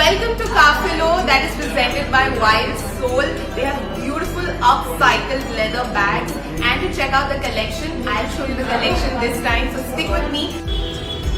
Welcome to Cafilo that is presented by Wild Soul. They have beautiful upcycled leather bags, and to check out the collection, I'll show you the collection this time, so stick with me.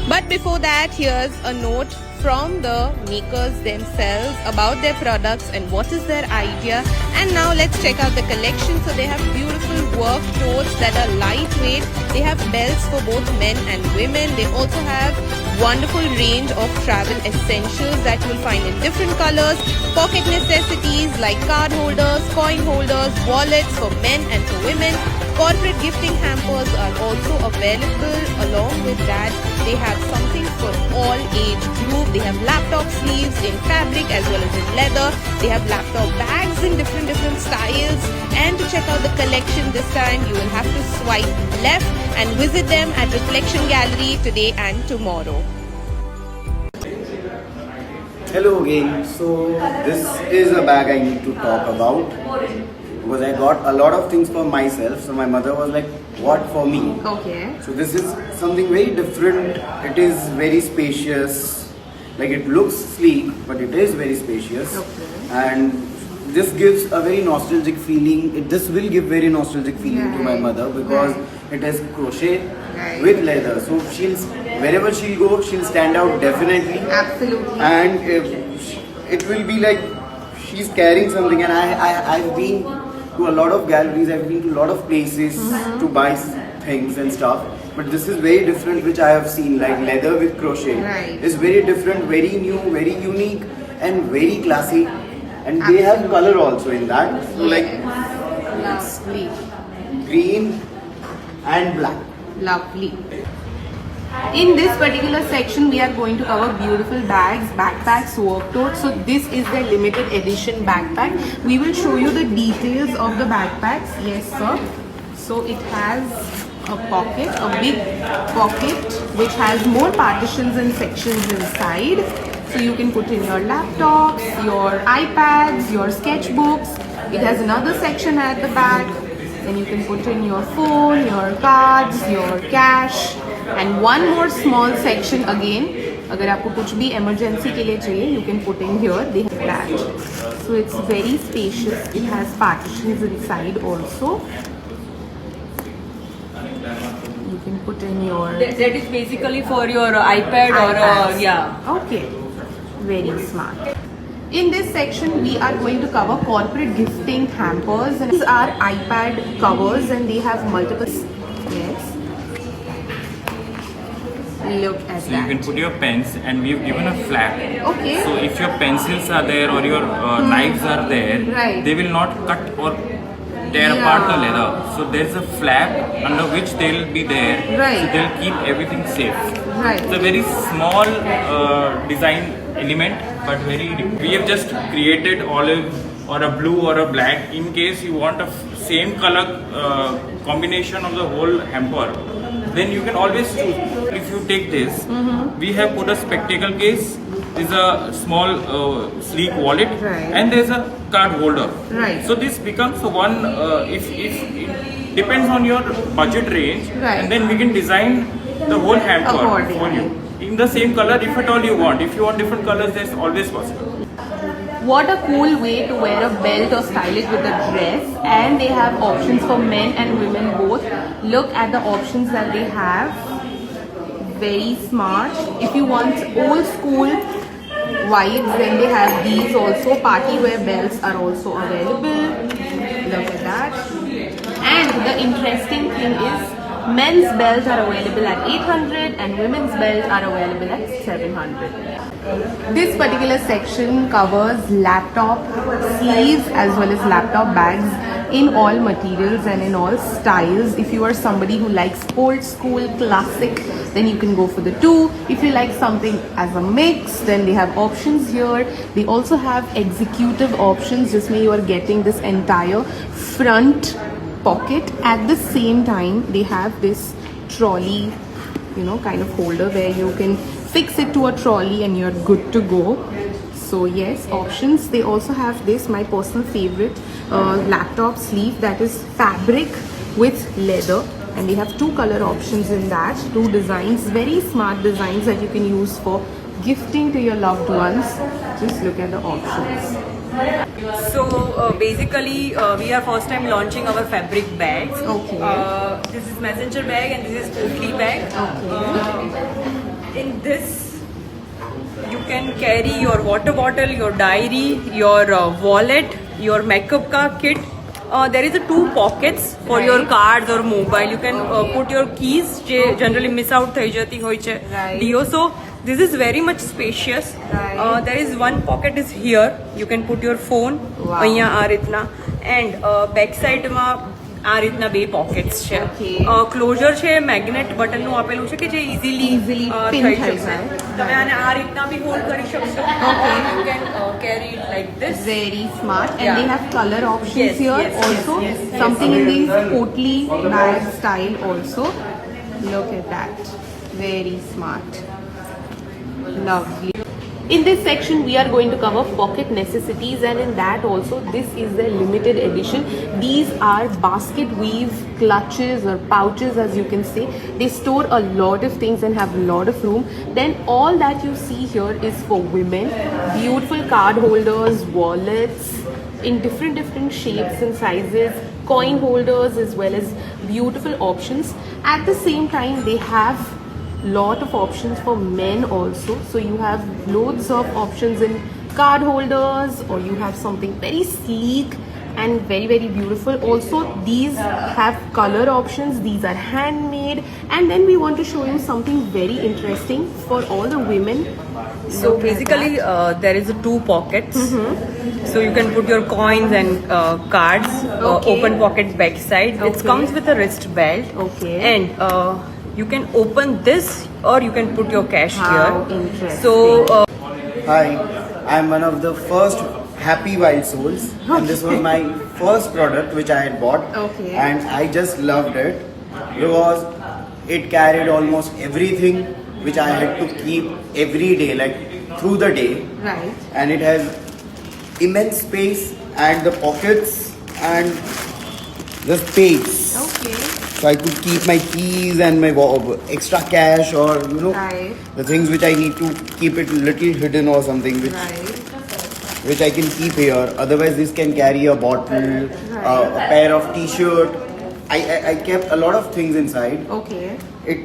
But before that, here's a note from the makers themselves about their products and what is their idea. And now let's check out the collection. So they have beautiful work totes that are lightweight. They have belts for both men and women. They also have wonderful range of travel essentials that you will find in different colors. Pocket necessities like card holders, coin holders, wallets for men and for women. Corporate gifting hampers are also available. Along with that, they have something for all age group. They have laptop sleeves in fabric as well as in leather. They have laptop bags in different styles. And to check out the collection this time, you will have to swipe left and visit them at Reflection Gallery today and tomorrow. Hello again. So this is a bag I need to talk about because I got a lot of things for myself. So my mother was like, what for me? Okay. So this is something very different. It is very spacious. Like it looks sleek, but it is very spacious. Okay. And this gives a very nostalgic feeling. This will give very nostalgic feeling to my mother because it has crochet with leather. So wherever she'll go, she'll stand out definitely. Absolutely. And it will be like she's carrying something. And I've been to a lot of galleries, I've been to a lot of places to buy things and stuff. But this is very different, which I have seen, like leather with crochet. Right. It's very different, very new, very unique, and very classy. And they have color also in that. So like Lovely. green and black. Lovely. In this particular section, we are going to cover beautiful bags, backpacks, work totes. So this is the limited edition backpack. We will show you the details of the backpacks. Yes, sir. So it has a pocket, a big pocket, which has more partitions and sections inside. So you can put in your laptops, your iPads, your sketchbooks. It has another section at the back. Then you can put in your phone, your cards, your cash, and one more small section again. अगर आपको कुछ भी emergency के लिए चाहिए, you can put in here. They have that. So it's very spacious. It has partitions inside also. You can put in your. That is basically for your iPad or yeah. Okay. Very smart. In this section, we are going to cover corporate gifting hampers. And these are iPad covers and they have multiple. Yes. Look at So that. you can put your pens, and we've given a flap. Okay. So if your pencils are there or your knives are there, Right. they will not cut or tear apart the leather. So there's a flap under which they'll be there. Right. So they'll keep everything safe. Right. It's a very small design element, but very. We have just created olive or a blue or a black in case you want a same color combination of the whole hamper. Then you can always choose. If you take this, we have put a spectacle case. There's a small sleek wallet, Right. and there's a card holder. Right. So this becomes one. If it depends on your budget range, Right. and then we can design the whole hamper Accordingly. for you in the same color if at all you want. If you want different colors, that's always possible. What a cool way to wear a belt or style it with a dress. And they have options for men and women both. Look at the options that they have. Very smart. If you want old school vibes, then they have these also. Party wear belts are also available. Look at that. And the interesting thing is, men's belts are available at 800 and women's belts are available at 700. This particular section covers laptop sleeves as well as laptop bags in all materials and in all styles. If you are somebody who likes old school classic, then you can go for the two. If you like something as a mix, then they have options here. They also have executive options. Just means you are getting this entire front pocket. At the same time, they have this trolley, kind of holder where you can fix it to a trolley and you're good to go. So yes, options. They also have this, my personal favorite, laptop sleeve that is fabric with leather, and they have two color options in that, two designs, very smart designs that you can use for gifting to your loved ones, just look at the options. So basically, we are first time launching our fabric bags. Okay. This is messenger bag and this is Oakley bag. In this, you can carry your water bottle, your diary, your wallet, your makeup ka kit. There is a 2 pockets for your cards or mobile. You can put your keys, je generally miss out thai jati hoy che. Right. So this is very much spacious. Right. There is one pocket is here. You can put your phone. Wow. અહીંયા આ રીતના and back side માં આ રીતના 2 pockets છે. Okay. Closure છે magnet button નું આપેલું છે કે જે easily pin થઈ થઈ શકશે. જાય. તમે આને આ રીતના બી hold કરી શકશો. Okay. You can carry it like this. Very smart, and Yeah. they have color options Yes, here yes, also. yes, yes, Something yes. in the Oakley bag style also. Look at that, very smart, lovely. In this section, we are going to cover pocket necessities, and in that also, this is the limited edition. These are basket weave clutches or pouches, as you can say. They store a lot of things and have a lot of room. Then all that you see here is for women. Beautiful card holders, wallets in different shapes and sizes, coin holders, as well as beautiful options. At the same time, they have lot of options for men also. So you have loads of options in card holders, or you have something very sleek and very beautiful. Also, these have color options. These are handmade. And then we want to show you something very interesting for all the women. So Look at basically, that. there is 2 pockets. So you can put your coins and cards. Okay. Open pockets back side. It Okay. comes with a wrist belt. Okay. And you can open this, or you can put your cash How here. interesting. So Hi, I'm one of the first Happy Wild Souls, and this was my first product which I had bought. Okay. And I just loved it because it carried almost everything which I had to keep every day, like through the day. Right. And it has immense space and the pockets and the space. Okay. So I could keep my keys and my extra cash, or Right. the things which I need to keep it little hidden or something, Right. which I can keep here. Otherwise, this can carry a bottle, a pair of t-shirt. I kept a lot of things inside. Okay. It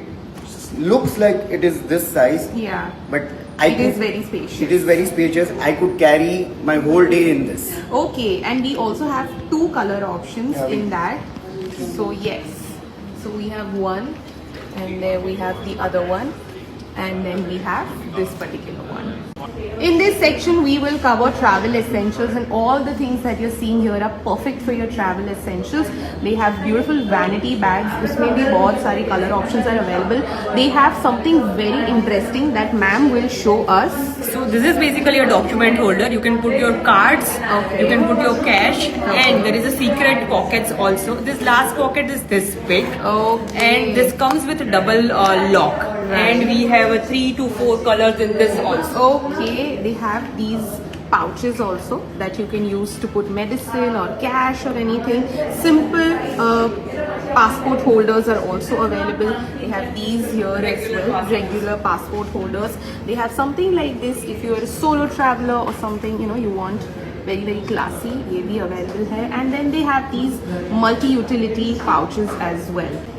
looks like it is this size, Yeah. but It is very spacious. It is very spacious. I could carry my whole day in this. Okay, and we also have 2 color options Yeah, in that. So yes, so we have one, and then we have the other one, and then we have this particular one. In this section, we will cover travel essentials, and all the things that you're seeing here are perfect for your travel essentials. They have beautiful vanity bags. उसमें भी बहुत सारी color options are available. They have something very interesting that ma'am will show us. So this is basically a document holder. You can put your cards, Okay. you can put your cash, and there is a secret pockets also. This last pocket is this big, Okay. and this comes with a double lock. And we have a 3 to 4 colors in this also. Okay, they have these pouches also that you can use to put medicine or cash or anything. Simple passport holders are also available. They have these here as well, regular passport holders. They have something like this if you are a solo traveler or something, you want very classy, ये भी available है. And then they have these multi-utility pouches as well.